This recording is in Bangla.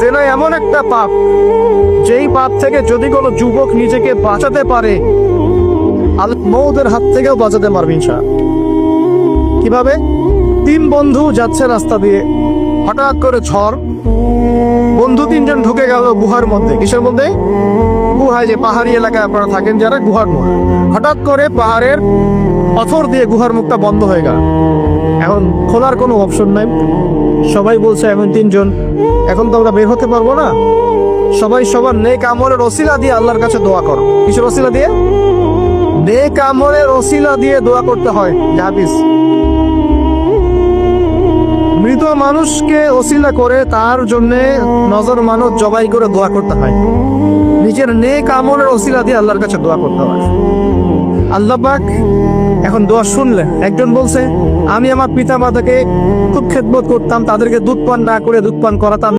জেনা এমন একটা পাপ, যেই পাপ থেকে যদি কোনো যুবক নিজেকে বাঁচাতে পারে, মৌতের হাত থেকেও বাঁচাতে পারবে ইনশাআল্লাহ। কিভাবে? তিন বন্ধু যাচ্ছে রাস্তা দিয়ে, হঠাৎ করে ঝড়, বন্ধু তিনজন ঢুকে গেল গুহার মধ্যে। কিসের মধ্যে? গুহায়, যে পাহাড়ি এলাকায় আপনারা থাকেন যারা, গুহার মধ্যে। হঠাৎ করে পাহাড়ের পাথর দিয়ে গুহার মুখটা বন্ধ হয়ে গেল। এখন খোলার কোনো অপশন নাই। সবাই বলছে এখন তিনজন, এখন তো আমরা বের হতে পারবো না। সবাই সবার নেক আমলের ওসিলা দিয়ে আল্লাহর কাছে দোয়া করো। কিসের ওসিলা দিয়ে? নেক আমলের ওসিলা দিয়ে দোয়া করতে হয়। হাদিস, মৃত মানুষকে ওসিলা করে তার জন্য নজর মানত জবাই করে দোয়া করতে হয়। নিজের নেক আমলের ওসিলা দিয়ে আল্লাহর কাছে দোয়া করতে হয়। আল্লাহ পাক এখন দোয়া শুনলেন। একজন বলছে, আমি আমার পিতা মাতাকে খুব খেদমত করতাম, তাদেরকে দুধ পান না করে দুধ পান করাতাম।